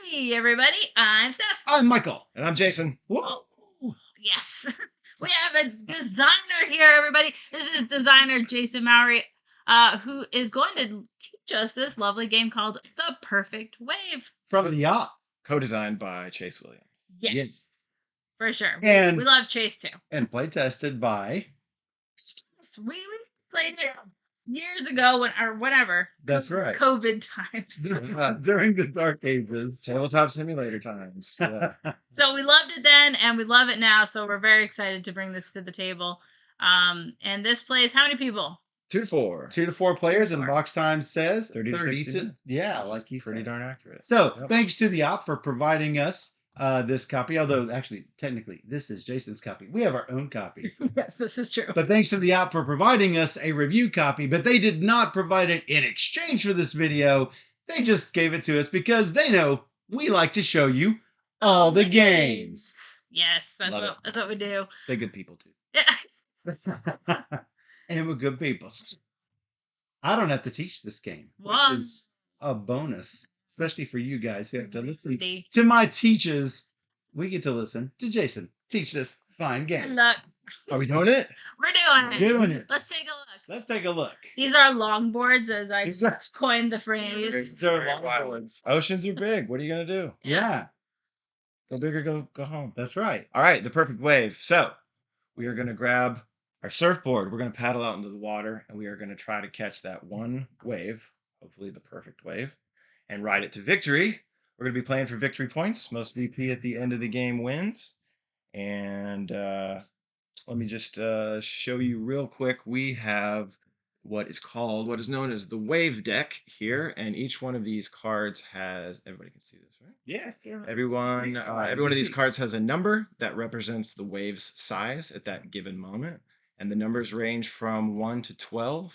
Hey, everybody. I'm Steph. I'm Michael. And I'm Jason. Oh, yes. We have a designer here, everybody. This is designer Jason Mowery, who is going to teach us this lovely game called The Perfect Wave. From the yacht. Co-designed by Chase Williams. Yes. For sure. And we love Chase, too. And play tested by. We played it years ago whenever. That's right. COVID times. During the dark ages. Tabletop simulator times. Yeah. So we loved it then and we love it now. So we're very excited to bring this to the table. And this plays how many people? 2 to 4. 2 to 4 players, 2 to and 4. box time says 30 to 60. Yeah, like you Pretty said. darn accurate. So Yep. thanks to the yacht for providing us this copy. Although actually, technically, this is Jason's copy. We have our own copy. Yes, this is true. But thanks to the yacht for providing us a review copy. But they did not provide it in exchange for this video. They just gave it to us because they know we like to show you all the games. Yes, that's what we do. They're good people too. Yeah. And we're good people. I don't have to teach this game, which is a bonus, especially for you guys who have to listen to my teachers. We get to listen to Jason teach this fine game. Look, Are we doing it? we're doing it. Let's take a look. Let's take a look. These are longboards, as I These are- coined the phrase. These are longboards. Oceans are big. What are you going to do? Yeah, Go big or go home. that's right. All right, the perfect wave. So we are going to grab our surfboard. We're going to paddle out into the water, and we are going to try to catch that one wave, hopefully the perfect wave, and ride it to victory. We're going to be playing for victory points. Most VP at the end of the game wins. And let me just show you real quick. We have what is known as the wave deck here, and each one of these cards has, everybody can see this, right? Yes. Every one of these cards has a number that represents the wave's size at that given moment. And the numbers range from 1 to 12,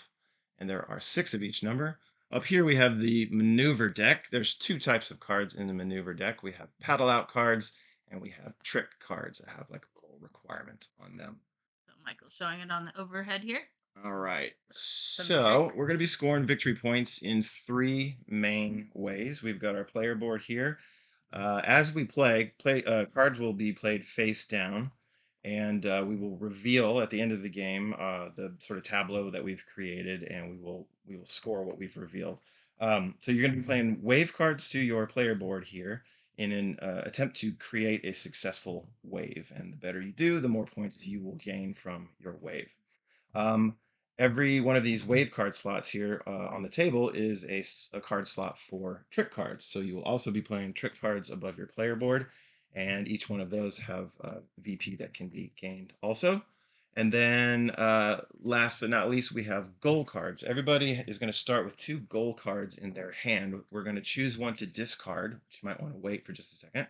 and there are 6 of each number. Up here we have the maneuver deck. There's 2 types of cards in the maneuver deck. We have paddle out cards, and we have trick cards that have like a little requirement on them. So Michael's showing it on the overhead here. All right. So we're going to be scoring victory points in 3 main ways. We've got our player board here. As we play, cards will be played face down, and we will reveal at the end of the game the sort of tableau that we've created, and we will score what we've revealed. So you're going to be playing wave cards to your player board here in an attempt to create a successful wave. And the better you do, the more points you will gain from your wave. Every one of these wave card slots here on the table is a card slot for trick cards. So you will also be playing trick cards above your player board, and each one of those have VP that can be gained also. And then last but not least, we have goal cards. Everybody is going to start with 2 goal cards in their hand. We're going to choose one to discard, which you might want to wait for just a second,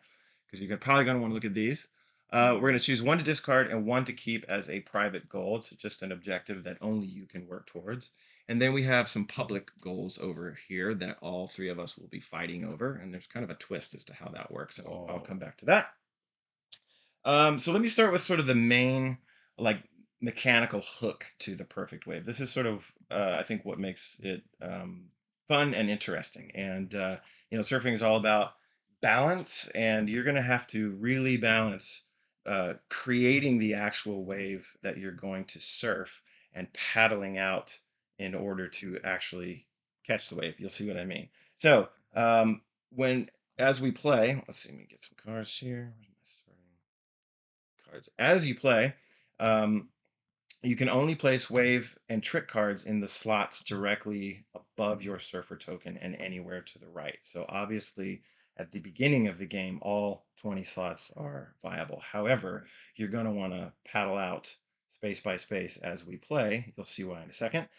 because you're probably going to want to look at these. We're going to choose one to discard and one to keep as a private goal. It's just an objective that only you can work towards. And then we have some public goals over here that all 3 of us will be fighting over. And there's kind of a twist as to how that works. So I'll come back to that. So let me start with sort of the main, like, mechanical hook to the perfect wave. This is sort of, I think, what makes it fun and interesting. And, surfing is all about balance, and you're going to have to really balance creating the actual wave that you're going to surf and paddling out in order to actually catch the wave. You'll see what I mean. So as we play, let's see, let me get some cards here. Where's my starting cards? As you play, you can only place wave and trick cards in the slots directly above your surfer token and anywhere to the right. So obviously, at the beginning of the game, all 20 slots are viable. However, you're going to want to paddle out space by space as we play. You'll see why in a second.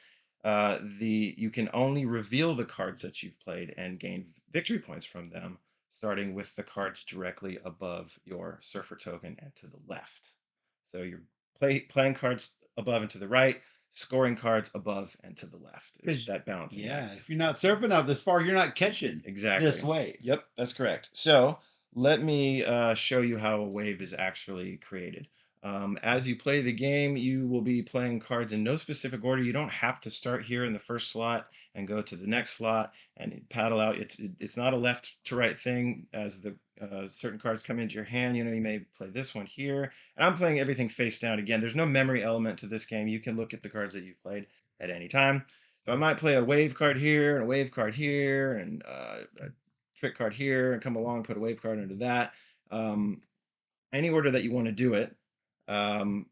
You can only reveal the cards that you've played and gain victory points from them, starting with the cards directly above your surfer token and to the left. So you're playing cards above and to the right, scoring cards above and to the left. It's that balancing act. If you're not surfing out this far, you're not catching this wave. Yep, that's correct. So let me show you how a wave is actually created. As you play the game, you will be playing cards in no specific order. You don't have to start here in the first slot and go to the next slot and paddle out. It's not a left to right thing. As the certain cards come into your hand, you may play this one here. And I'm playing everything face down again. There's no memory element to this game. You can look at the cards that you've played at any time. So I might play a wave card here and a wave card here and a trick card here and come along, put a wave card into that. Any order that you want to do it. Um,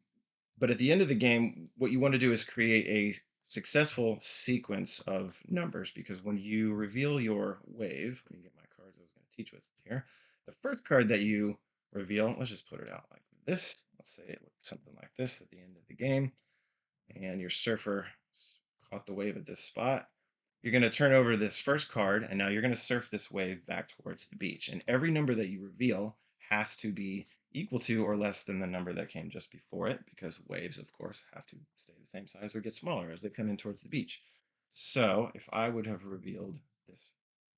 but at the end of the game, what you want to do is create a successful sequence of numbers, because when you reveal your wave, let me get my cards I was going to teach with here. The first card that you reveal, let's just put it out like this. Let's say it looks something like this at the end of the game. And your surfer caught the wave at this spot. You're going to turn over this first card, and now you're going to surf this wave back towards the beach. And every number that you reveal has to be equal to or less than the number that came just before it, because waves, of course, have to stay the same size or get smaller as they come in towards the beach. So if I would have revealed this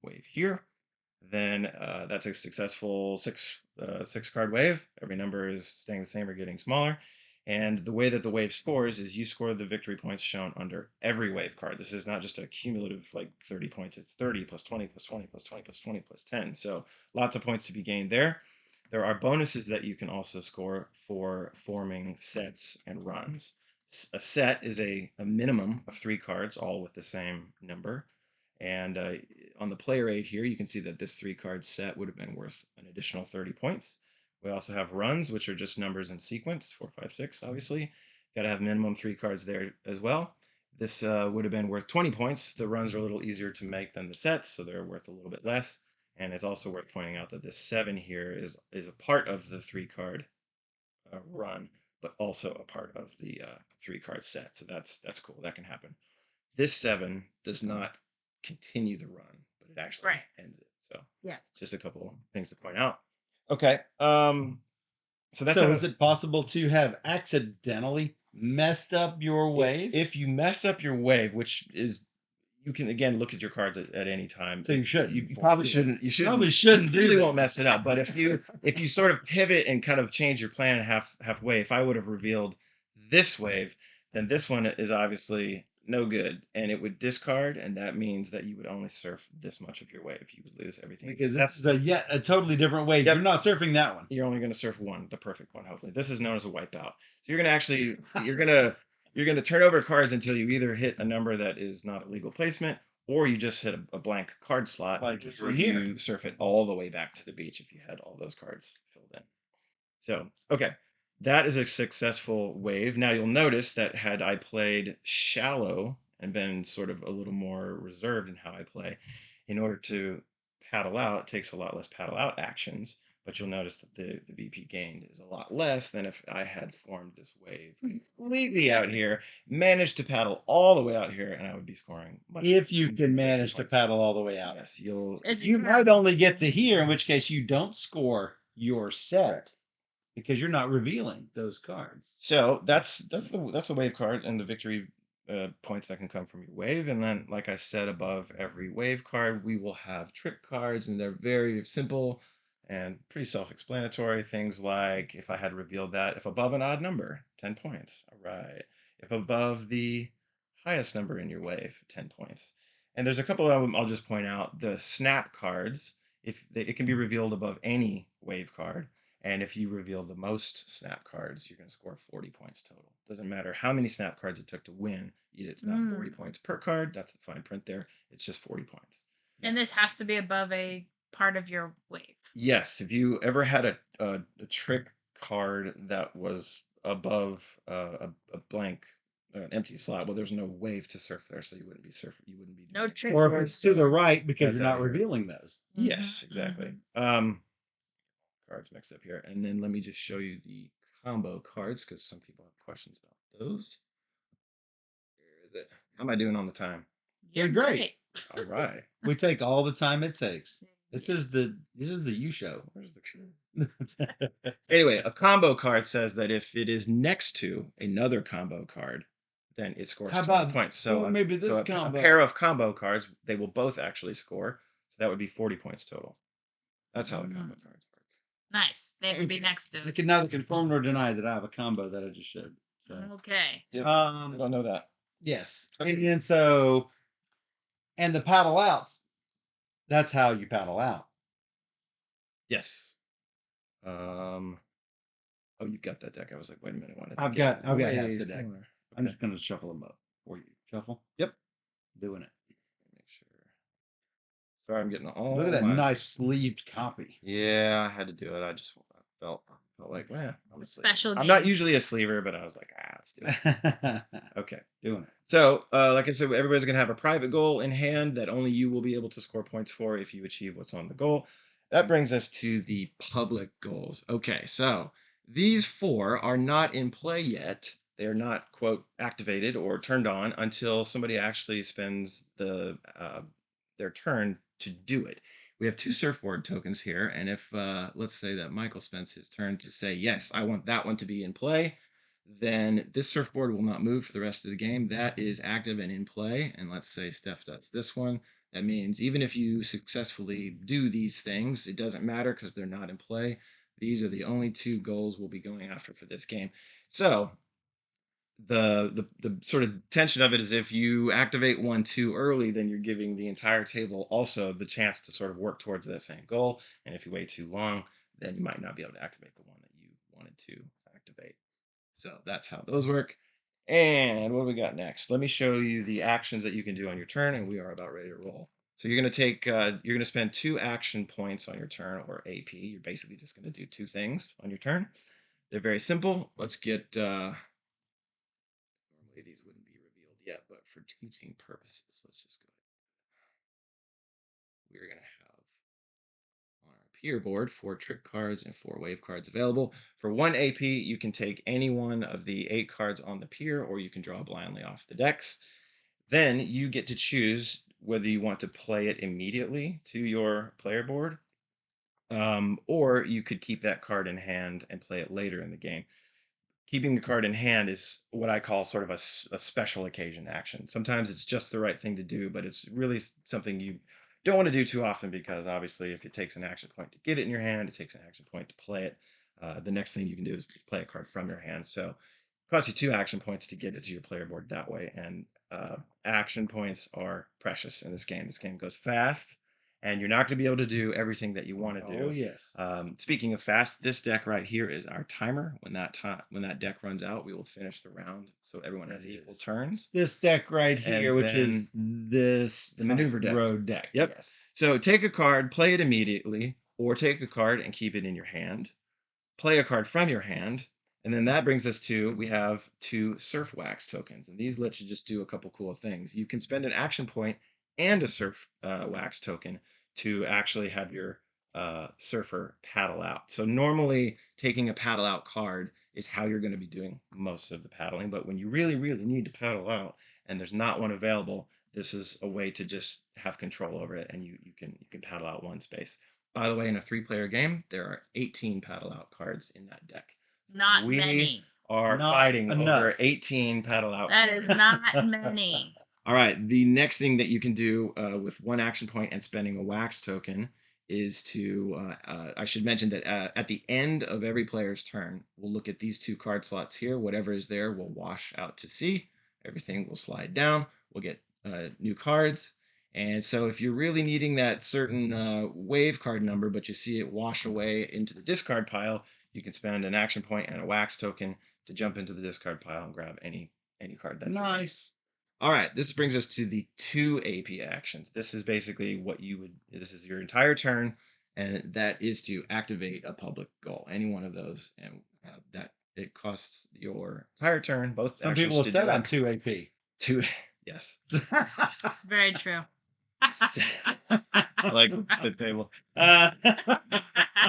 wave here, then that's a successful six card wave. Every number is staying the same or getting smaller. And the way that the wave scores is you score the victory points shown under every wave card. This is not just a cumulative like 30 points. It's 30 plus 20 plus 20 plus 20 plus 20 plus 10. So lots of points to be gained there. There are bonuses that you can also score for forming sets and runs. A set is a minimum of 3 cards, all with the same number. And on the player aid here, you can see that this 3-card set would have been worth an additional 30 points. We also have runs, which are just numbers in sequence, 4, 5, 6, obviously. Got to have minimum 3 cards there as well. This would have been worth 20 points. The runs are a little easier to make than the sets, so they're worth a little bit less. And it's also worth pointing out that this 7 here is a part of the 3-card run, but also a part of the 3-card set. So that's cool. That can happen. This 7 does not continue the run, but it actually ends it. So yeah, just a couple things to point out. Okay. So that's So is it possible to have accidentally messed up your wave? If you mess up your wave, which is, you can again look at your cards at any time. So you should. You probably shouldn't. You probably shouldn't. Really won't mess it up. But if you sort of pivot and kind of change your plan halfway, if I would have revealed this wave, then this one is obviously no good, and it would discard, and that means that you would only surf this much of your wave. You would lose everything. Because that's a totally different wave. Yep. You're not surfing that one. You're only going to surf one, the perfect one. Hopefully, this is known as a wipeout. So you're going to turn over cards until you either hit a number that is not a legal placement, or you just hit a blank card slot, like this or you surf it all the way back to the beach if you had all those cards filled in. So, okay, that is a successful wave. Now you'll notice that had I played shallow and been sort of a little more reserved in how I play, in order to paddle out, it takes a lot less paddle out actions. But you'll notice that the VP gained is a lot less than if I had formed this wave completely out here, managed to paddle all the way out here, and I would be scoring much. If you can manage to paddle all the way out. Yes, you might only get to here, in which case you don't score your set because you're not revealing those cards. So that's the wave card and the victory points that can come from your wave. And then, like I said, above every wave card, we will have trick cards, and they're very simple and pretty self-explanatory. Things like, if I had revealed that, if above an odd number, 10 points. All right. If above the highest number in your wave, 10 points. And there's a couple of them I'll just point out. The snap cards, it can be revealed above any wave card. And if you reveal the most snap cards, you're going to score 40 points total. Doesn't matter how many snap cards it took to win. It's not 40 points per card. That's the fine print there. It's just 40 points. And this has to be above a part of your wave. Yes. If you ever had a trick card that was above a blank, an empty slot, well, there's no wave to surf there, so you wouldn't be surfing. You wouldn't be no trick. Or if it's to the right, because you're not revealing those. Yes, exactly. Cards mixed up here, and then let me just show you the combo cards, because some people have questions about those. Where is it? How am I doing on the time? You're great. All right. We take all the time it takes. This is the you show. Where's the Anyway, a combo card says that if it is next to another combo card, then it scores 20 points. So maybe this a pair of combo cards, they will both actually score. So that would be 40 points total. That's how the combo cards work. Nice. They would be next to I it. can neither confirm nor deny that I have a combo that I just showed. So. Okay. Yep. I don't know that. Yes. Okay. And the paddle outs. That's how you paddle out. Yes. Oh, you got that deck. I was like, wait a minute. I've got half the deck. More. I'm just gonna shuffle them up for you. Shuffle. Yep. Doing it. Make sure. Sorry, I'm getting all. Look at that nice sleeved copy. Yeah, I had to do it. I just felt like, well, I'm a sleever. Special I'm not game. usually a sleever, but I was like, let's do it. Okay. Doing it. So, like I said, everybody's going to have a private goal in hand that only you will be able to score points for if you achieve what's on the goal. That brings us to the public goals. Okay, so these 4 are not in play yet. They're not, quote, activated or turned on until somebody actually spends their turn to do it. We have 2 surfboard tokens here, and if, let's say that Michael spends his turn to say, yes, I want that one to be in play, then this surfboard will not move for the rest of the game. That is active and in play. And let's say Steph does this one. That means even if you successfully do these things, it doesn't matter because they're not in play. These are the only 2 goals we'll be going after for this game. So the sort of tension of it is if you activate one too early, then you're giving the entire table also the chance to sort of work towards that same goal. And if you wait too long, then you might not be able to activate the one that you wanted to activate. So that's how those work. And what do we got next? Let me show you the actions that you can do on your turn, and we are about ready to roll. So you're going to take, you're going to spend 2 action points on your turn, or AP. You're basically just going to do 2 things on your turn. They're very simple. Let's get, normally these wouldn't be revealed yet, but for teaching purposes, let's just go ahead. We're going to have on our pier board 4 trick cards and 4 wave cards available. For 1 AP, you can take any one of the 8 cards on the pier, or you can draw blindly off the decks. Then you get to choose whether you want to play it immediately to your player board, or you could keep that card in hand and play it later in the game. Keeping the card in hand is what I call sort of a special occasion action. Sometimes it's just the right thing to do, but it's really something you don't want to do too often because obviously if it takes an action point to get it in your hand, it takes an action point to play it. The next thing you can do is play a card from your hand. So it costs you 2 action points to get it to your player board that way. And action points are precious in this game. This game goes fast, and you're not going to be able to do everything that you want to do. Oh yes. Speaking of fast, this deck right here is our timer. When that deck runs out, we will finish the round, so everyone has equal turns. This deck right here, which is the maneuver deck. Road deck. Yep. Yes. So take a card, play it immediately, or take a card and keep it in your hand. Play a card from your hand, and then that brings us to, we have 2 surf wax tokens, and these let you just do a couple cool things. You can spend an action point and a surf wax token to actually have your surfer paddle out. So normally taking a paddle out card is how you're going to be doing most of the paddling, but when you really, really need to paddle out and there's not one available, this is a way to just have control over it, and you can paddle out one space. By the way, in a 3-player game, there are 18 paddle out cards in that deck. Not we many. are Not fighting enough. over 18 paddle out. That is not many. All right. The next thing that you can do with 1 action point and spending a wax token is to, I should mention that at the end of every player's turn, we'll look at these 2 card slots here. Whatever is there will wash out to sea. Everything will slide down. We'll get new cards. And so if you're really needing that certain wave card number, but you see it wash away into the discard pile, you can spend an action point and a wax token to jump into the discard pile and grab any card that's nice. All right, this brings us to the 2 AP actions. This is basically what you would, this is your entire turn, and that is to activate a public goal, any one of those, and that it costs your entire turn, both Some actions people have to said do I'm that. 2 AP. 2, yes. Very true. I like the table. All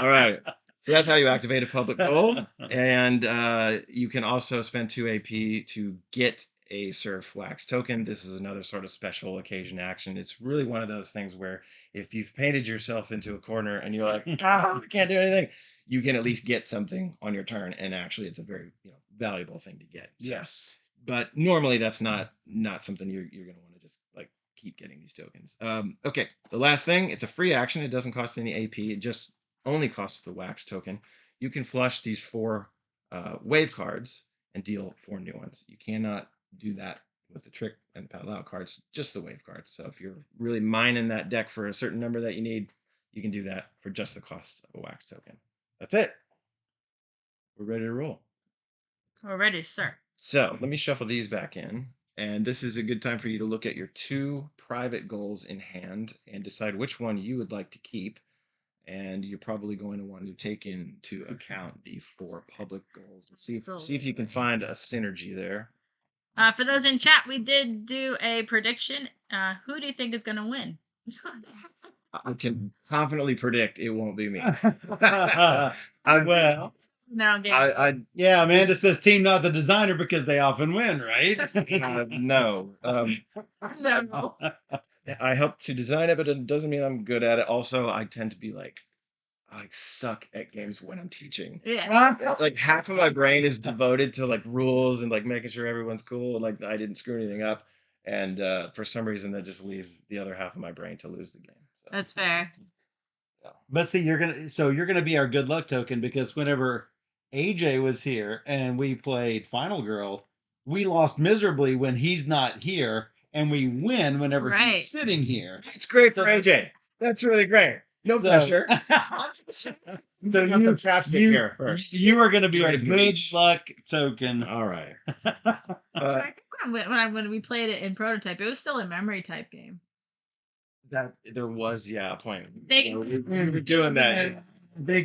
right. So that's how you activate a public goal. And you can also spend 2 AP to get a surf wax token. This is another sort of special occasion action. It's really one of those things where if you've painted yourself into a corner and you're like, I can't do anything, you can at least get something on your turn. And actually, it's a very valuable thing to get. So, yes. But normally that's not something you're going to want to just like keep getting these tokens. Okay, the last thing, it's a free action. It doesn't cost any AP. It just only costs the wax token. You can flush these 4 wave cards and deal 4 new ones. You cannot do that with the trick and paddle out cards, just the wave cards. So if you're really mining that deck for a certain number that you need, you can do that for just the cost of a wax token. That's it. We're ready to roll. We're ready, sir. So let me shuffle these back in. And this is a good time for you to look at your 2 private goals in hand and decide which one you would like to keep. And you're probably going to want to take into account the 4 public goals. See if you can find a synergy there. For those in chat, we did do a prediction. Who do you think is going to win? I can confidently predict it won't be me. Well, yeah, Amanda says team not the designer because they often win, right? No. No. I help to design it, but it doesn't mean I'm good at it. Also, I tend to be I suck at games when I'm teaching. Yeah. Like half of my brain is devoted to like rules and like making sure everyone's cool and like I didn't screw anything up. And for some reason that just leaves the other half of my brain to lose the game. So. That's fair. Yeah. But see, you're gonna be our good luck token because whenever AJ was here and we played Final Girl, we lost miserably when he's not here, and we win whenever he's sitting here. It's great for AJ. That's really great. No pressure. So you are going to be our good luck token. All right. So I think when we played it in prototype, it was still a memory type game. That there was a point. We were doing that. We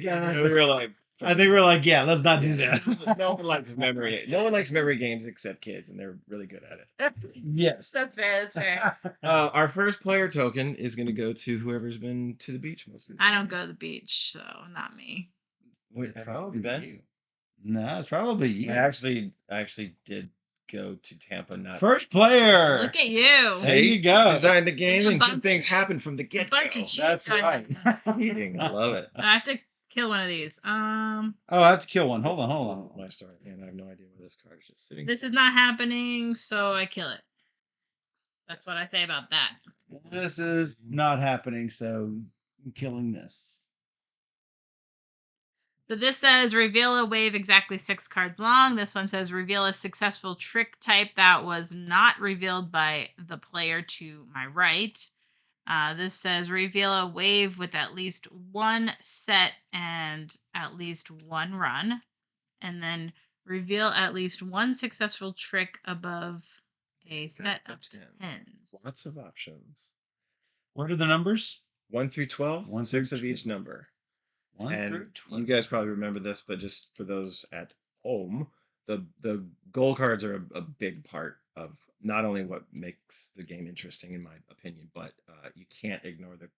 were like, I think we're like, yeah, let's not do that. No one likes memory. No one likes memory games except kids, and they're really good at it. Yes, that's fair. That's fair. Our first player token is going to go to whoever's been to the beach most of the time. I don't go to the beach, so not me. Wait, it's probably you. No, it's probably you. I actually did go to Tampa. Not first player. Look at you. There you go. Design the game, and good things happen from the get-go. That's right. I love it. I have to kill one of these. Oh, I have to kill one. Hold on. My story, and I have no idea where this card is just sitting. This is not happening, so I kill it. That's what I say about that. This is not happening, so I'm killing this. So this says reveal a wave exactly 6 cards long. This one says reveal a successful trick type that was not revealed by the player to my right. This says reveal a wave with at least 1 set and at least 1 run. And then reveal at least 1 successful trick above a set of 10s. Lots of options. What are the numbers? 1 through 12. 6 of each number. And you guys probably remember this, but just for those at home, the goal cards are a big part of not only what makes the game interesting, in my opinion, but you can't ignore the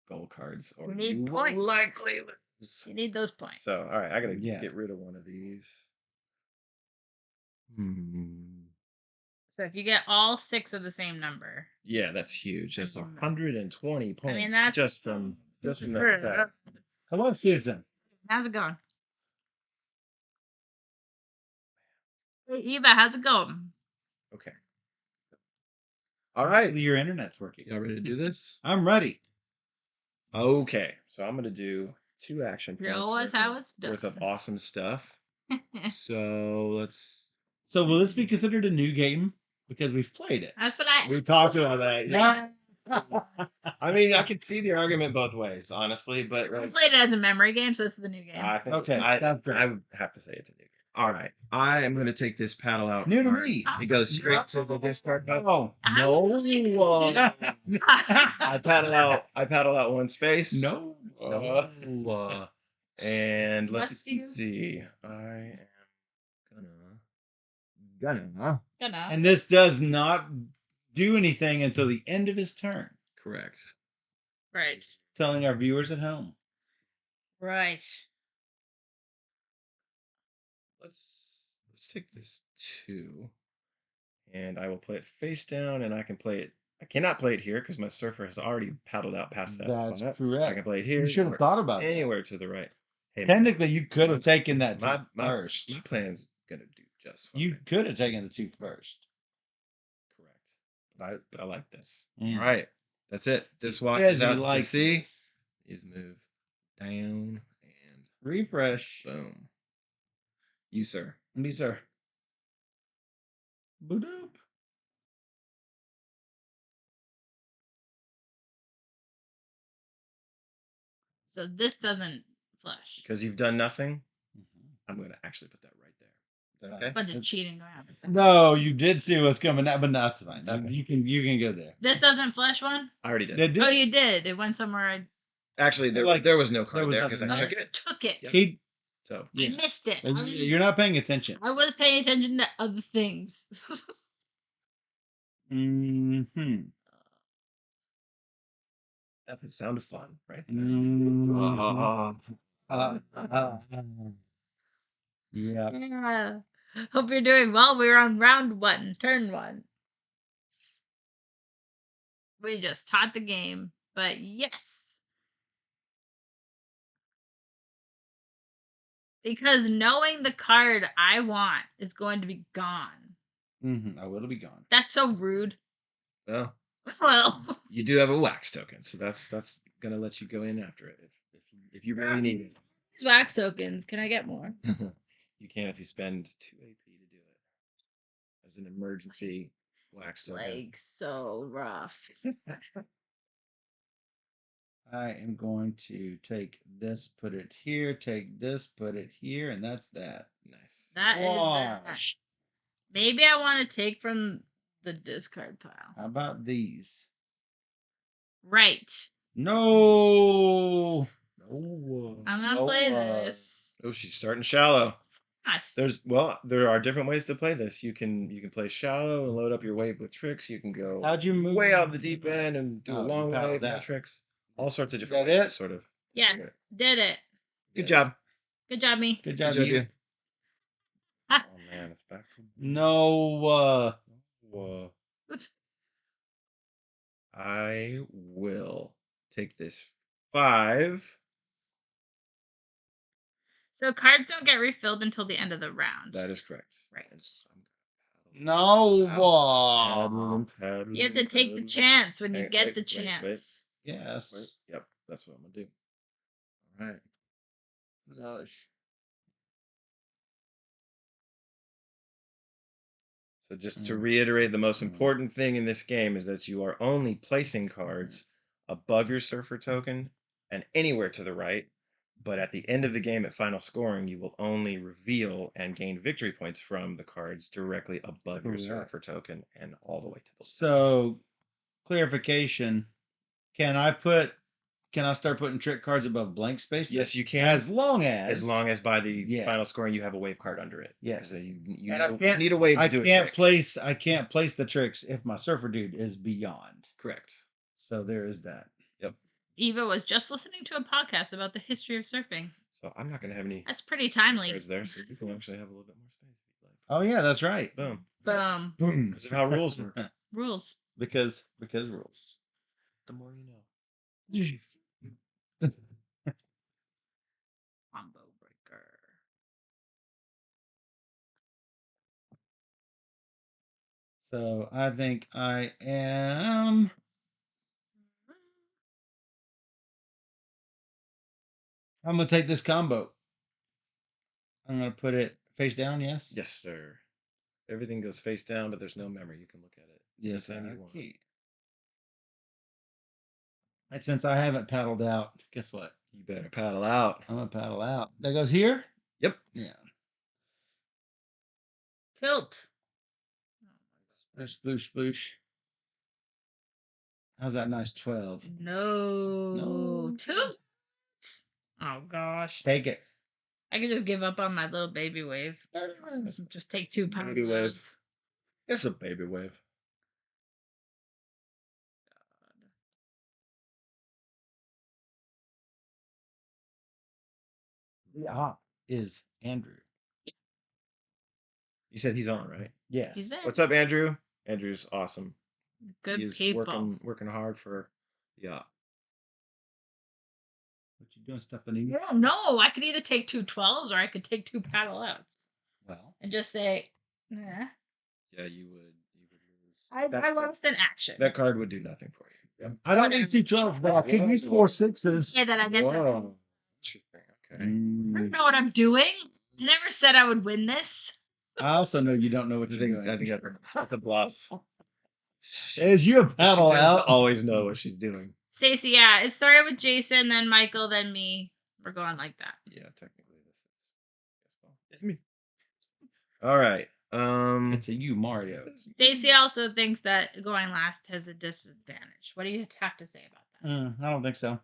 goal cards, or you will likely lose. You need those points. So, all right, I gotta get rid of one of these. So if you get all 6 of the same number, yeah, that's huge. That's 120 points. I mean, that's just from that. Hello, Susan. How's it going? Hey, Eva, how's it going? Okay. All right. Your internet's working. Y'all ready to do this? I'm ready. Okay. So I'm going to do 2 action points. Show us how it's done. Worth of awesome stuff. So will this be considered a new game? Because we've played it. That's what we talked about that. Yeah. I mean, I could see the argument both ways, honestly, but we played it as a memory game, so this is the new game. I think I would have to say it's a new game. All right, I am going to take this paddle out. New to me. It goes straight to the discard pile. Oh no! I paddle out 1 space. No. And let's see. I am gonna. And this does not do anything until the end of his turn. Correct. Right. Telling our viewers at home. Right. Let's take this 2, and I will play it face down, and I can play it. I cannot play it here because my surfer has already paddled out past that spot. That's correct. I can play it here. You should have thought about it. Anywhere to the right. Hey, technically, you could have taken that first. My plan's gonna do just fine. You could have taken the 2 first. Correct. But I like this. All right. That's it. This walk is out to sea. Is move down, and Refresh. boom. You, sir. Me, sir. Boop. So this doesn't flush. Because you've done nothing, Mhm. I'm going to actually put that right there. Is that okay? Bunch of cheating going on. No, you did see what's coming out, but that's fine. Okay. You can go there. This doesn't flush one? I already did. They did. Oh, you did. It went somewhere. Actually, there Like, there was no there card was there because I nothing I took it. took it. Yep. He, So yeah. I missed it. You're not paying attention. I was paying attention to other things. Mm-hmm. that would sound fun, right? There. Mm-hmm. Yeah. Yeah. Hope you're doing well. We're on round 1, turn 1. We just taught the game, but yes. Because knowing the card I want is going to be gone. Mm-hmm. Oh, it'll be gone. That's so rude. Well, Well, you do have a wax token, so that's gonna let you go in after it if you really need it. these wax tokens. Can I get more? You can if you spend 2 AP to do it as an emergency wax token. Like so rough. I am going to take this, put it here, take this, put it here, and that's that. Nice. That is that. Wash. Maybe I want to take from the discard pile. How about these? Right. No. I'm gonna play this. Oh, she's starting shallow. Gosh. There are different ways to play this. You can play shallow and load up your wave with tricks. You can go How'd you move? way out the deep end and do Oh, a you long paddled wave with that. tricks. All sorts of Is different that ways to it? sort of. Yeah, do it. did it. Good job. Good job, me. Good job, Good job, you. you. Oh man, it's back to No. Whoa. I will take this 5. So cards don't get refilled until the end of the round. That is correct. Right. And so I'm No. paddling, paddling, You have to take the paddling. chance when you Wait, get wait, the wait, chance. wait. Yes. Yep, that's what I'm gonna do. All right. Gosh. So just to reiterate, the most Mm. important thing in this game is that you are only placing cards above your surfer token and anywhere to the right. But at the end of the game, at final scoring, you will only reveal and gain victory points from the cards directly above your Correct. surfer token and all the way to the left. So, clarification: Can I start putting trick cards above blank spaces? Yes, you can. As long as by the Yeah. final scoring you have a wave card under it. Yes. So you And I can't- need a wave to do a trick. I can't place the tricks if my surfer dude is beyond. Correct. So there is that. Yep. Eva was just listening to a podcast about the history of surfing. So I'm not going to have any That's pretty timely. cards there, so you can actually have a little bit more space if you'd like. Oh yeah, that's right. Boom. Boom. Boom. Because of how rules work. Rules. because rules. The more you know. Combo breaker. So I think I am. I'm gonna take this combo. I'm gonna put it face down. Yes. Yes, sir. Everything goes face down, but there's no memory. You can look at it. Yes. anytime you want. Okay. And since I haven't paddled out, guess what? You better paddle out. I'm gonna paddle out. That goes here. Yep. Yeah. Tilt. Sploosh, sploosh, sploosh. How's that nice 12? No. Tilt. Oh gosh. Take it. I could just give up on my little baby wave. Just take 2 pound Baby wave. loads. It's a baby wave. Yeah. Is Andrew. You said he's on, right? Yes. He's there. What's up, Andrew? Andrew's awesome. Good He is people. working hard for the yacht. What you doing, Stephanie? I don't know. I could either take 2 12s or I could take 2 paddle outs. Well. And just say, nah. Yeah, you would lose. I lost an action. That card would do nothing for you. I don't need 2 12s, but I could use 4 6s. Say that I get that. Whoa. I don't know what I'm doing. I never said I would win this. I also know you don't know what you're doing. I think that's a bluff. As you paddle out, always know what she's doing. Stacy, yeah, it started with Jason, then Michael, then me. We're going like that. Yeah, technically this is. It's me. All right. It's a you, Mario. Stacy also thinks that going last has a disadvantage. What do you have to say about that? I don't think so.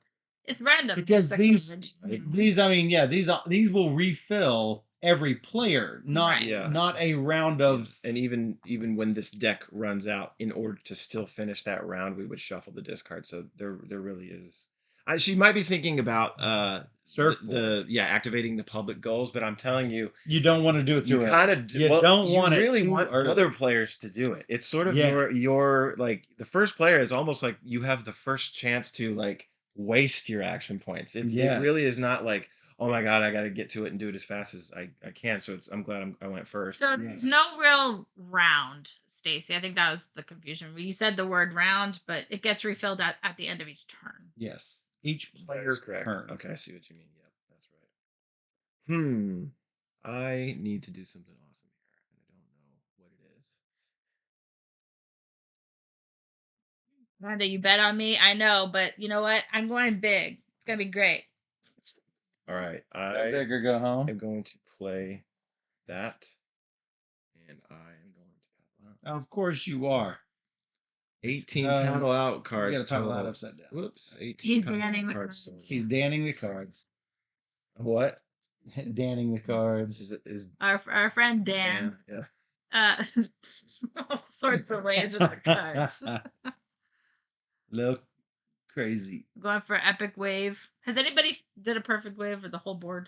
It's random. Because It's these, I mean, yeah, these will refill every player, not Right. not a round of. And even when this deck runs out, in order to still finish that round, we would shuffle the discard. So there really is. She might be thinking about Surfboard. activating the public goals, but I'm telling you, You don't want to do it too you early. kind of You don't want it really too want early. other players to do it. It's sort of Yeah. your like the first player is almost like you have the first chance to like waste your action points. It really is not like, oh my god, I got to get to it and do it as fast as I can. So I'm glad I went first. So there's no real round, Stacy. I think that was the confusion. You said the word round, but it gets refilled at the end of each turn. Yes, each player's turn. Okay, I see what you mean. Yep, that's right. I need to do something awesome here, and I don't know what it is. Wanda, you bet on me. I know, but you know what? I'm going big. It's gonna be great. All right, Go big or go home. I'm going to play that, and I am going to paddle out. Of course you are. 18 paddle out cards. You gotta paddle out upside down. Whoops, 18 He's paddle danning out the cards. cards. He's danning the cards. What? Danning the cards. Is Our friend Dan. yeah. All sorts of ways with the cards. Look crazy. Going for epic wave. Has anybody did a perfect wave for the whole board?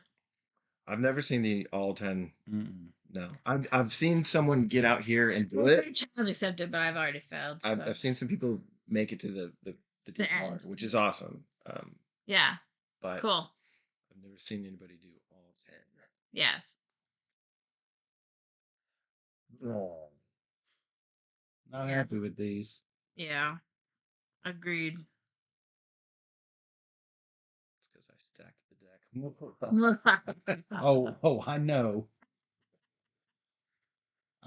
I've never seen the all 10. Mm-mm. No, I've seen someone get out here and do it. Challenge accepted, but I've already failed. So. I've seen some people make it to the end, which is awesome. Yeah. But cool. I've never seen anybody do all 10. Yes. Oh. Not happy with these. Yeah. Agreed. It's because I stacked the deck. Oh, I know.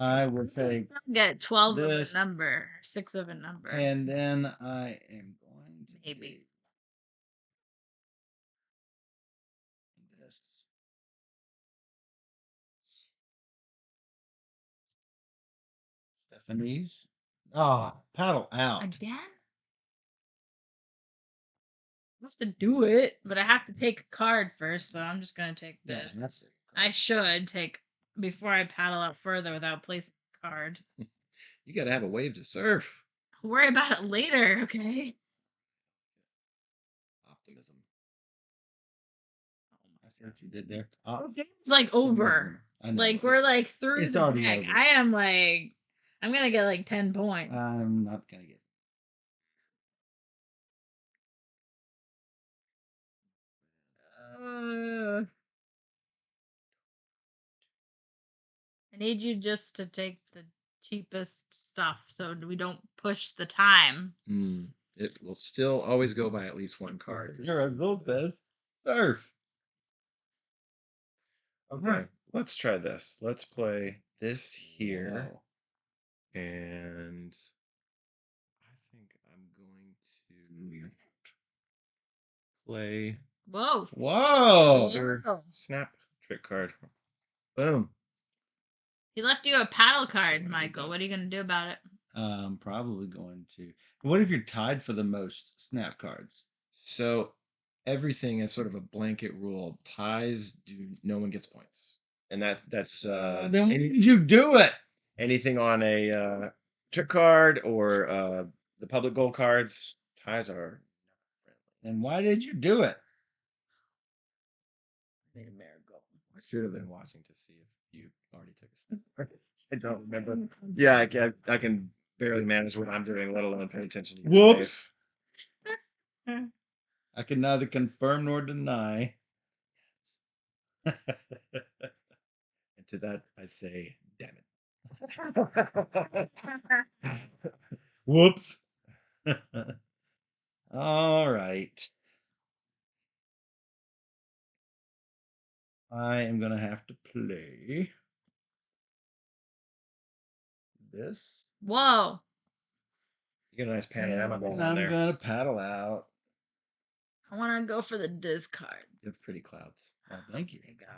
I would take get 12 this, of a number, 6 of a number. and then I am going to maybe this. Stephanie's. Paddle out. Again? I have to do it, but I have to take a card first, so I'm just gonna take this. Yeah, that's it. I should take before I paddle out further without placing a card. You got to have a wave to surf. I'll worry about it later, okay? Optimism. I see what you did there. It's like over. Like we're like through it's the already deck. over. I am like, I'm gonna get like 10 points. I'm not gonna get. I need you just to take the cheapest stuff so we don't push the time. It will still always go by at least one card. Your result says surf. Okay, let's try this. Let's play this here. Wow. And I think I'm going to play. Whoa. Whoa. Snap trick card. Boom. He left you a paddle card, Michael. What are you going to do about it? I'm probably going to. What if you're tied for the most snap cards? So everything is sort of a blanket rule. Ties do no one gets points, and that's then why did you do it? Anything on a trick card or the public goal cards. Ties are not friendly. And why did you do it? I should have been watching to see if you already took a snap. I don't remember. Yeah, I can barely manage what I'm doing, let alone pay attention to you. Whoops. I can neither confirm nor deny. And to that, I say, damn it. Whoops. All right. I am gonna have to play this. Whoa. You get a nice panorama going And on I'm there. gonna paddle out. I want to go for the discard. It's pretty clouds. Well, thank you. Oh my God,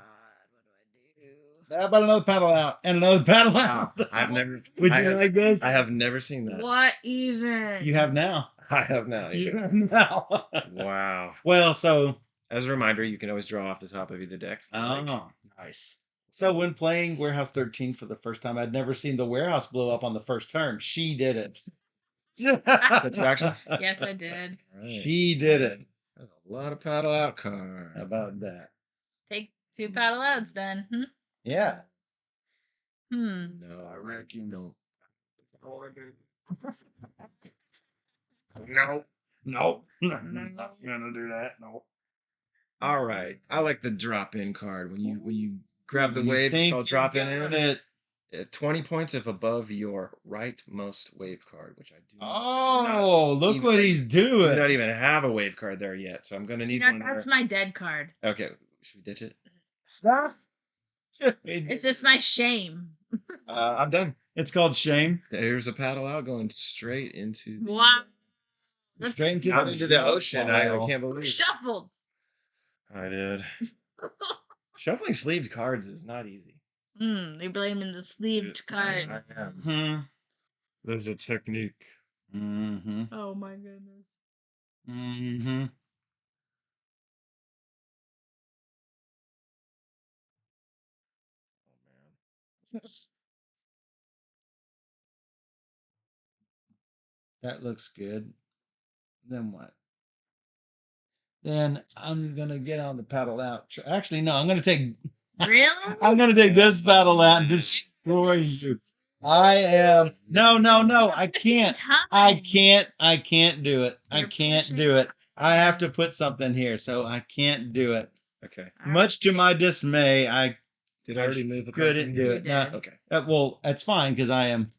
what do I do? How about another paddle out and another paddle Wow. out? I've never. Would I you have, like this? I have never seen that. What even? You have now. I have now. You Yeah. have now. Wow. Well, so As a reminder, you can always draw off the top of either deck. if you like. nice. So when playing Warehouse 13 for the first time, I'd never seen the warehouse blow up on the first turn. She did it. Got two actions? Yes, I did. All right. She did it. That's a lot of paddle out cards. How about that? Take 2 paddle outs then. Yeah. No, I reckon don't. No. No. I'm not gonna do that. No. All right. I like the drop in card. When you grab the You wave, it's think called you drop in. got it. 20 points if above your rightmost wave card, which I do. Oh, look even- what he's do doing. not even have a wave card there yet, so I'm gonna need one. That's my dead card. Okay, should we ditch it? It's just my shame. I'm done. It's called shame. There's a paddle out going straight into Wow. That's Straight into out into the ocean. I Wow. can't believe it. shuffled. I did. Shuffling sleeved cards is not easy. They blaming the sleeved card. I am. Hmm. There's a technique. Mm-hmm. Oh my goodness. Mm-hmm. Oh man. That looks good. Then what? Then I'm gonna get on the paddle out. Actually, no, I'm gonna take Really? I'm gonna take this paddle out and destroy you. I am no, I can't. I can't do it. I You're can't pushing do it. I have to put something here, so I can't do it. Okay. Much to my dismay, I Did I already move the card? couldn't do You it. No, did. Okay. well, that's fine because I am.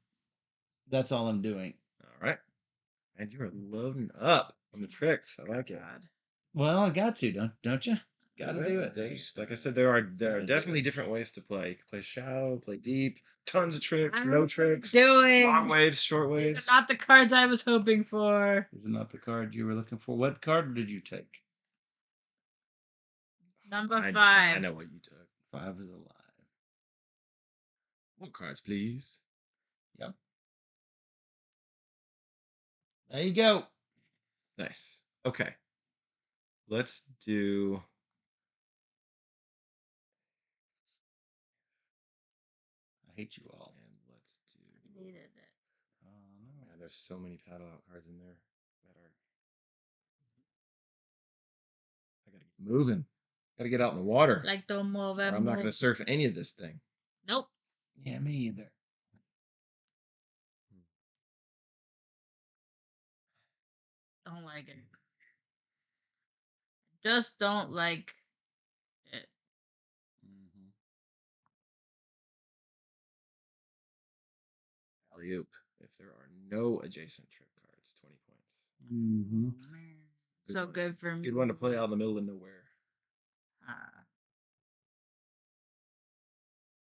That's all I'm doing. All right. And you are loading up on the tricks. I like it. God. Well, I got to, don't you? Got to Yeah, do it. there's- Like I said, there are Gotta do definitely it. different ways to play. You can play shallow, play deep, tons of tricks, I'm no tricks, Doing. long waves, short waves. Not the cards I was hoping for. Is it not the card you were looking for? What card did you take? Number I 5. know what you took. 5 is alive. More cards, please. Yep. There you go. Nice. Okay. Let's do. I hate you all. And let's do. Needed it. Man, there's so many paddle out cards in there that are. I gotta get moving. Gotta get out in the water. Like don't move. or I'm not gonna surf any of this thing. Nope. Yeah, me either. Don't like it. Just don't like it. Mm-hmm. Alley-oop. If there are no adjacent trick cards, 20 points. Mm-hmm. Oh, man. Good So one. good for me. Good one to play out in the middle of nowhere.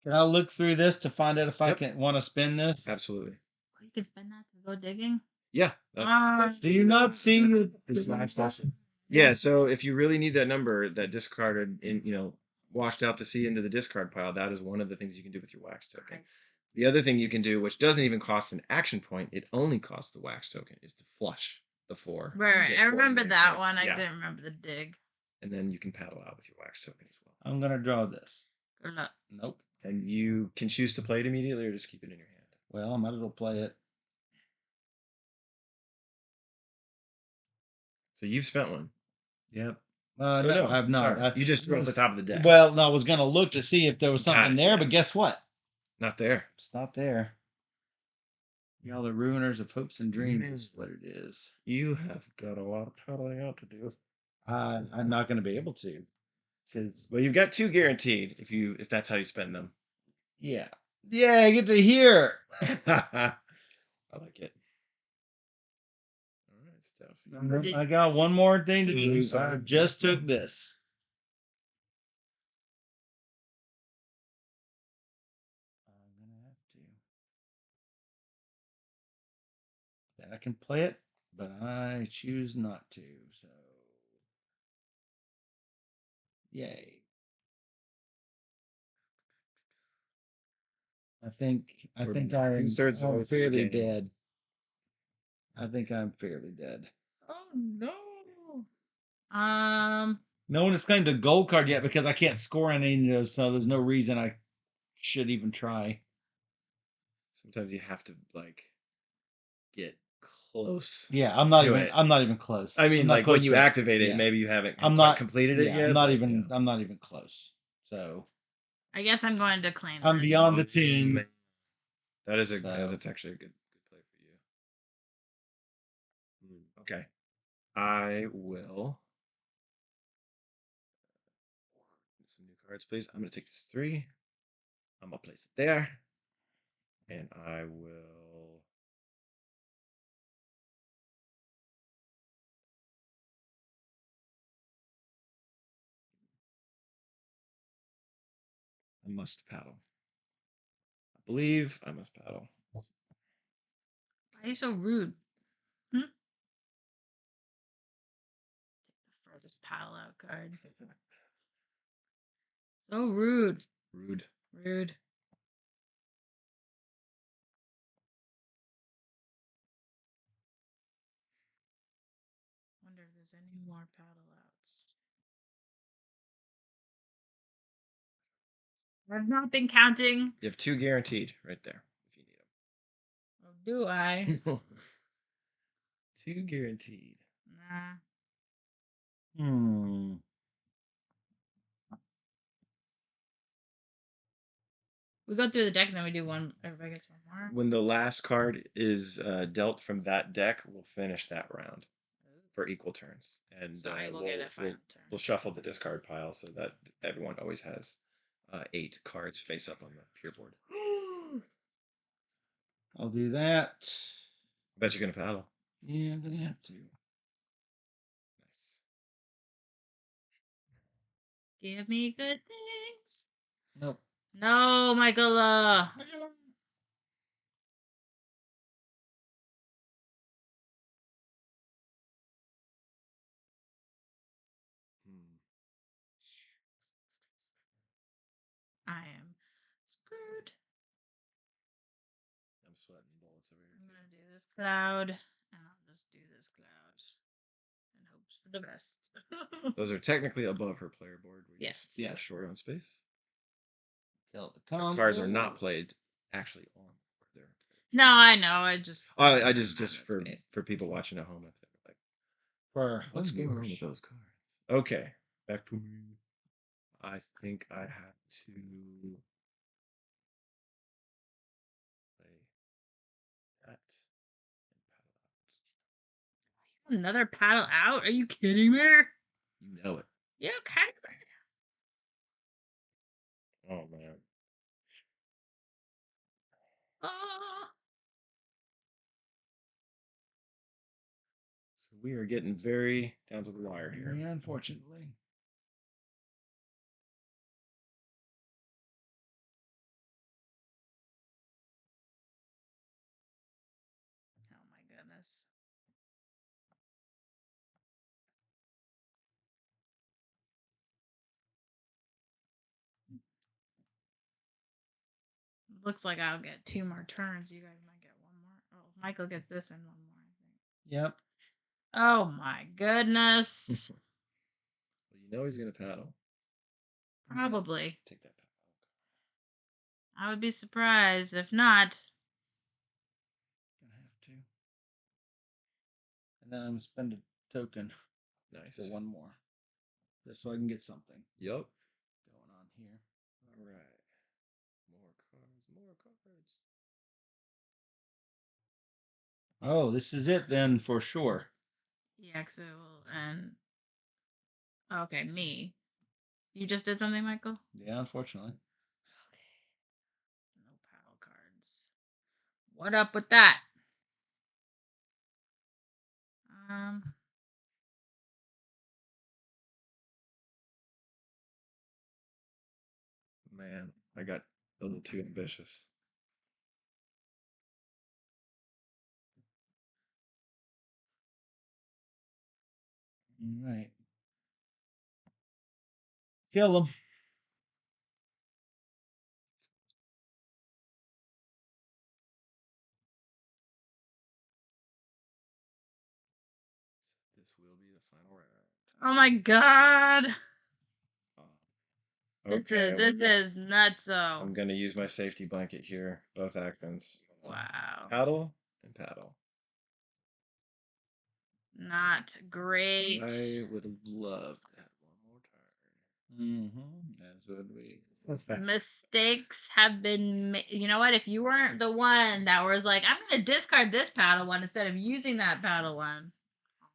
Can I look through this to find out if I Yep. can want to spin this? Absolutely. You can spend that to go digging. Yeah. That's Do you not see the this last lesson. Yeah. So if you really need that number that discarded in, washed out to sea into the discard pile, that is one of the things you can do with your wax token. Nice. The other thing you can do, which doesn't even cost an action point, it only costs the wax token, is to flush the 4. Right. Get I 4 remember units that out. one. I Yeah. didn't remember the dig. And then you can paddle out with your wax token as well. I'm gonna draw this. Good luck. Nope. And you can choose to play it immediately or just keep it in your hand. Well, I might as well play it. So you've spent one. Yep. Oh, No, I've not. sorry. You just drew at the top of the deck. Well, no, I was gonna look to see if there was Got something it, there, yeah. but guess what? Not there. It's not there. Y'all the ruiners of hopes and dreams is what it is. You have got a lot of paddling out to do. I'm not gonna be able to. Since Well, you've got 2 guaranteed if that's how you spend them. yeah. Yeah, I get to hear. I like it. All right, Steph. I got one more thing to do. I Sorry. just took this. can play it, but I choose not to. So, yay! I think We're I'm two-thirds of the way through the fairly game. dead. I think I'm fairly dead. Oh no! No one has claimed a gold card yet because I can't score on any of those, so there's no reason I should even try. Sometimes you have to like get close. Yeah, I'm not to even. it. I'm not even close. I mean, I'm not like close when you to it. activate it, Yeah. maybe you haven't I'm quite not completed it yeah, yet. I'm not but, even. yeah. I'm not even close. So I guess I'm going to claim. I'm that. beyond the Oh, 10. man. That is So- that's actually a good play for you. Okay, I will. Some new cards, please. I'm gonna take this 3. I'm gonna place it there, and I will. I must paddle. I believe I must paddle. Why are you so rude? Take the furthest paddle out card. So rude. Rude. Rude. Wonder if there's any more paddle outs. I've not been counting. You have 2 guaranteed right there if you need Oh, do I? them. 2 guaranteed. Nah. We go through the deck and then we do one. Everybody gets one more. When the last card is dealt from that deck, we'll finish that round for equal turns, and So I will get a final turn. we'll shuffle the discard pile so that everyone always has 8 cards face up on the pure board. I'll do that. I bet you're gonna paddle. Yeah, I'm gonna have to. Nice. Give me good things. Nope. No, Michael. I am screwed. I'm sweating bullets over I'm here. gonna do this cloud, and I'll just do this cloud, and hopes for the best. Those are technically above her player board. We Yes. just fell short on space. Kill the So combo. cards are not played actually on there. No, I know. I just. I just Not for space. for people watching at home, I think like For what's going on with those cards? Okay, back to me. I think I have to play that and Another paddle out? Are you kidding me? paddle out. You know it. You kidding me? Oh man. Oh. So we are getting very down to the wire here. Yeah, unfortunately. Oh my goodness. Looks like I'll get 2 more turns. You guys might get 1 more. Oh, Michael gets this and 1 more, I think. Yep. Oh my goodness. Well, you know he's gonna paddle. Probably. Take that paddle. I would be surprised if not. Gonna have to. And then I'm gonna spend a token Nice. for 1 more. Just so I can get something Yup. going on here. All right. More cards. More cards. Oh, this is it then for sure. EXO and. Okay, me. You just did something, Michael? Yeah, unfortunately. Okay. No paddle cards. What up with that? Um. Man, I got a little too ambitious. All right. Kill him. This will be the final round. Oh my god. Okay. This is nuts. I'm gonna use my safety blanket here. Both actions. Wow. Paddle and paddle. Not great. I would have loved to have one more turn. As would we. Mistakes have been you know what, if you weren't the one that was like, I'm gonna discard this paddle one instead of using that paddle one,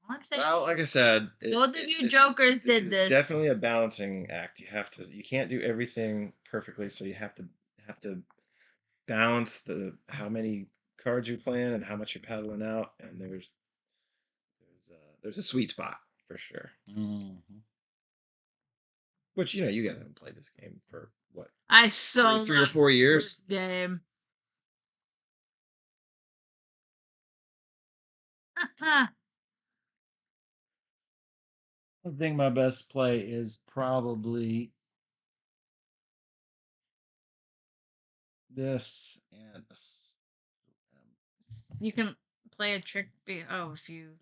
all I'm saying, Well, like I said, both of you jokers did this. Definitely a balancing act. You can't do everything perfectly, so you have to balance how many cards you're playing and how much you're paddling out, and there's a sweet spot for sure. Which you guys haven't played this game for what? I so 3 or 4 years. This game. I think my best play is probably this and You can play a trick. If you.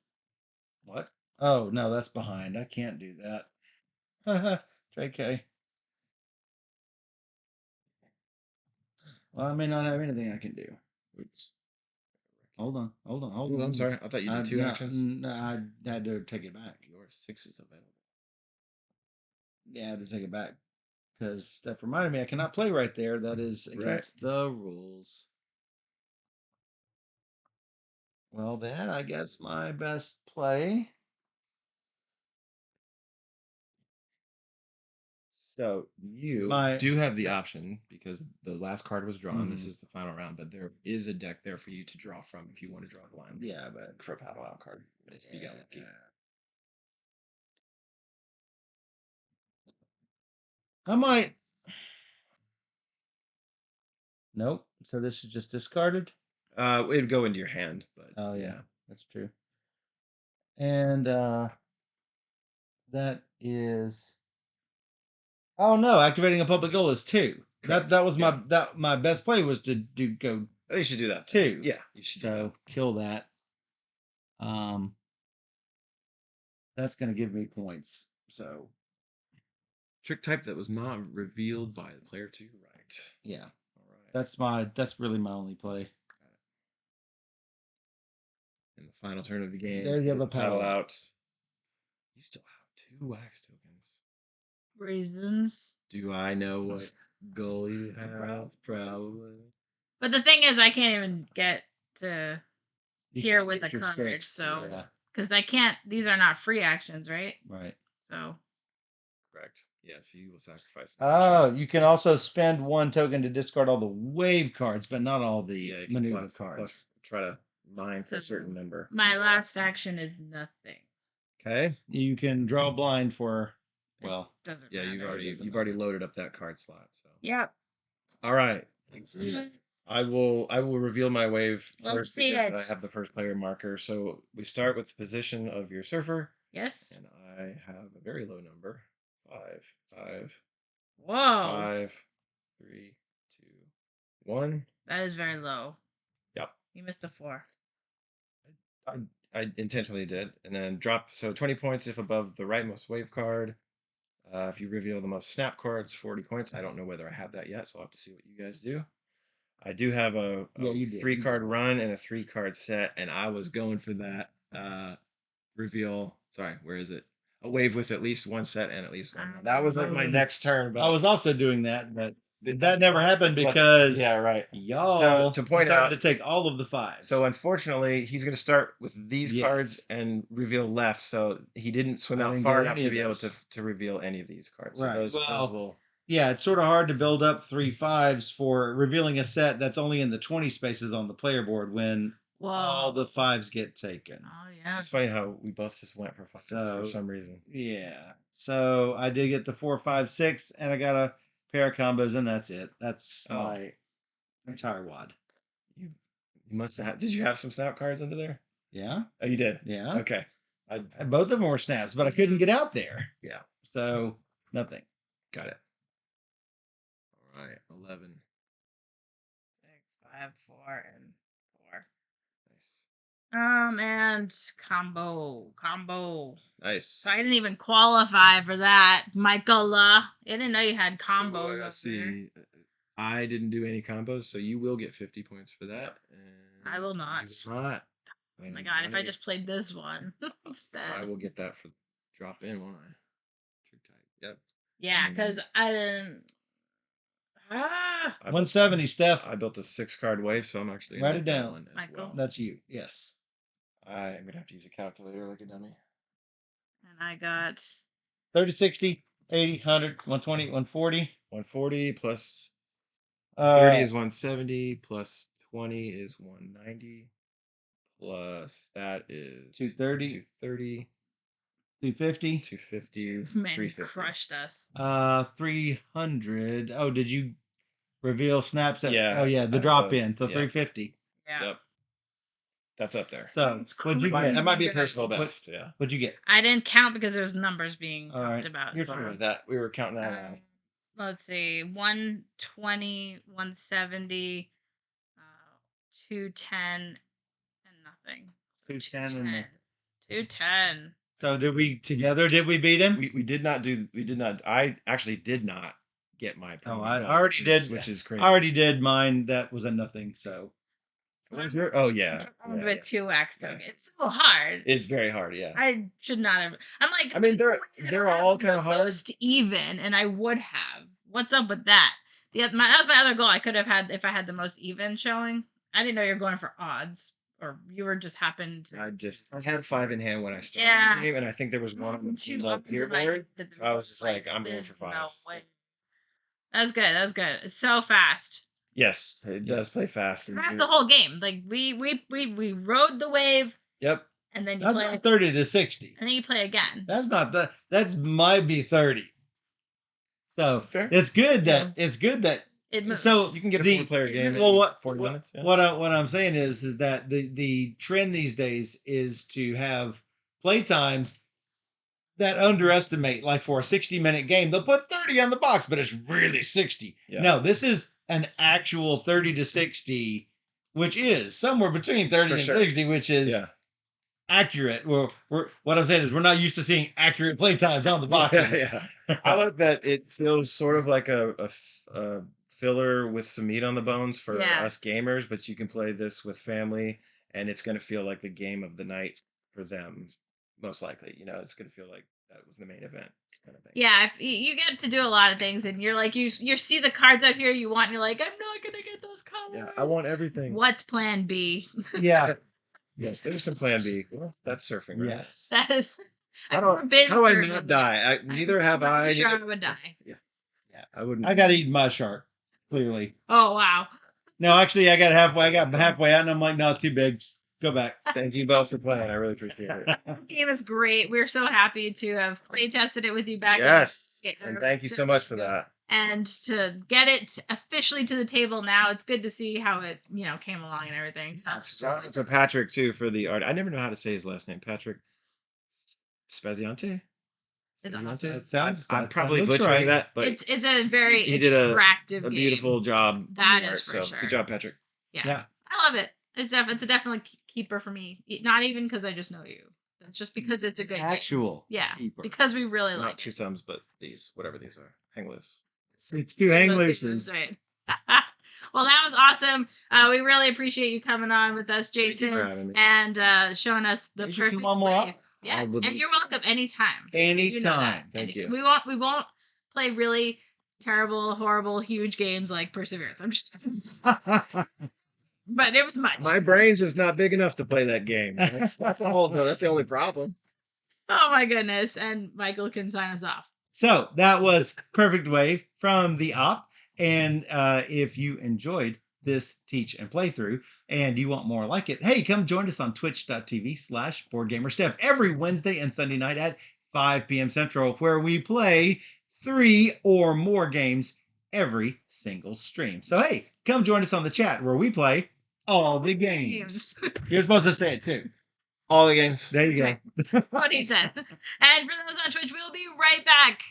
what? Oh no, that's behind. I can't do that. JK. Well, I may not have anything I can do. Oops. Hold on. Oh, I'm sorry. I thought you did two actions. No, I had to take it back. Your 6 is available. Yeah, I had to take it back because that reminded me I cannot play right there. That is against the rules. Well, then I guess my best play. So you do have the option because the last card was drawn. This is the final round, but there is a deck there for you to draw from if you want to draw the line. Yeah, but for a paddle out card, you got lucky. I might. Nope. So this is just discarded. It'd go into your hand, but oh yeah, that's true. And that is. Oh no! Activating a public goal is 2. That was my best play was to go. Oh, you should do that 2. Yeah, you should. So kill that. That's gonna give me points. So trick type that was not revealed by the player to your right. Yeah. All right. That's really my only play. In the final turn of the game, There you have a paddle out. You still have 2 wax tokens. Reasons. Do I know what goal you have? Probably. But the thing is, I can't even get to here with the card, so because I can't. These are not free actions, right? Right. So. Correct. Yeah. So you will sacrifice. Oh, you can also spend 1 token to discard all the wave cards, but not all the maneuver cards. Try to mine for a certain number. My last action is nothing. Okay. You can draw blind for. Well, doesn't. Yeah, you've already loaded up that card slot. So. Yep. All right. I will reveal my wave first because I have the first player marker. So we start with the position of your surfer. Yes. And I have a very low number. 5. Whoa. 5, 3, 2, 1. That is very low. Yep. You missed a 4. I intentionally did. And then drop, so 20 points if above the rightmost wave card. If you reveal the most snap cards, 40 points. I don't know whether I have that yet, so I'll have to see what you guys do. I do have a 3-card run and a 3-card set, and I was going for that reveal. Sorry, where is it? A wave with at least 1 set and at least 1 run. That was like my next turn. But I was also doing that, but that never happened because y'all to point decided out to take all of the 5s. So unfortunately, he's going to start with these cards and reveal left. So he didn't swim out far enough to be able to reveal any of these cards. Right. So those will. Yeah, it's sort of hard to build up 3 5s for revealing a set that's only in the 20 spaces on the player board when all the 5s get taken. Oh yeah. It's funny how we both just went for 5s for some reason. Yeah. So I did get the 4, 5, 6, and I got a pair of combos, and that's it. That's my entire wad. You must have. Did you have some snap cards under there? Yeah. Oh, you did. Yeah. Okay. Both of them were snaps, but I couldn't get out there. Yeah. So nothing. Got it. All right. 11. 6, 5, 4, and 4. Nice. And combo. Nice. So I didn't even qualify for that, Michael. I didn't know you had combos. So, up there. let's see. I didn't do any combos, so you will get 50 points for that. And I will not. you will not. Oh my god! If I just played this one instead. I will get that for drop in, won't I? Trick tag. Yep. Yeah, because I didn't. 170, Steph. I built a 6-card wave, so I'm actually Write it down. one as Michael. well. That's you. Yes. I'm gonna have to use a calculator like a dummy. And I got 30, 60, 80, 100, 120, 140. 140 plus 30 is 170 plus 20 is 190 plus that is 230. 230. 250. 250. man 350. crushed us. 300. Oh, did you reveal snaps? Yeah. Oh, yeah. The drop in. So yeah. 350. Yeah. Yep. That's up there. So what'd you get? That might be a personal best. Yeah. What'd you get? I didn't count because there's numbers being All talked right. about. Here's so. what That we were counting that out. Let's see, 120, 170, 210, and nothing. So 210 and 210. So did we beat him? We did not. I actually did not get my. Oh, premium I gold, already did. which is crazy. I already did mine. That was a nothing. So. What was your? Oh yeah. With 2x, though. Yes. It's so hard. It's very hard. Yeah. I should not have. I'm like. I mean, they're all kind of hard. Most even, and I would have. What's up with that? That was my other goal. I could have had if I had the most even showing. I didn't know you were going for odds, or you were just happened. I had 5 in hand when I started the game, and I think there was one on the peer board. So I was just like, I'm going for 5. No way. That's good. That's good. It's so fast. Yes, it does play fast. That's the whole game. Like we rode the wave. Yep. And then you That's play not 30 to 60. And then you play again. That's not that. That's might be 30. So fair. It's good that it moves. So you can get a 4-player game. Well, 40 minutes. Yeah. What I'm saying is that the trend these days is to have play times that underestimate. Like for a 60-minute game, they'll put 30 on the box, but it's really 60. Yeah. No, this is an actual 30 to 60, which is somewhere between 30 and 60, which is accurate. What I'm saying is we're not used to seeing accurate play times on the boxes. Yeah. I like that it feels sort of like a filler with some meat on the bones for us gamers, but you can play this with family, and it's going to feel like the game of the night for them, most likely. You know, it's going to feel like that was the main event. Kind of thing. Yeah, if you get to do a lot of things, and you're like, you see the cards out here you want, and you're like, I'm not going to get those colors. Yeah, I want everything. What's plan B? Yeah. Yes, there's some plan B. Well, that's surfing, right? Yes. That is. How do I not die? Neither have I. I'm sure I would die. Yeah. I wouldn't. I got to eat my shark, clearly. Oh, wow. No, actually, I got halfway out, and I'm like, no, it's too big. Just go back. Thank you both for playing. I really appreciate it. The game is great. We're so happy to have play tested it with you back. Yes. And thank you so much for that. And to get it officially to the table now, it's good to see how it, came along and everything. Shout out to Patrick too for the art. I never know how to say his last name. Patrick Spaziante. I'm probably butchering that, but it's a very he did attractive a beautiful job. That is for sure. Good job, Patrick. Yeah. I love it. It's a definitely keeper for me. Not even because I just know you. It's just because it's a good actual game. keeper. Because we really like not 2 thumbs, but these whatever these are hang loose. It's 2 hang looses. Right. Well, that was awesome. We really appreciate you coming on with us, Jason, and showing us the perfect way. Yeah, and you're welcome anytime. Anytime. Thank you. We won't play really terrible, horrible, huge games like Perseverance. I'm just. But it was much. My brain's just not big enough to play that game. That's the whole. That's the only problem. Oh my goodness! And Michael can sign us off. So that was Perfect Wave from the Op. And if you enjoyed this teach and playthrough and you want more like it, hey, come join us on twitch.tv/BoardGamerSteph every Wednesday and Sunday night at 5 p.m. Central, where we play 3 or more games every single stream. So, hey, come join us on the chat where we play all the games. You're supposed to say it too. All the games. There you go. What he said. And for those on Twitch, we'll be right back.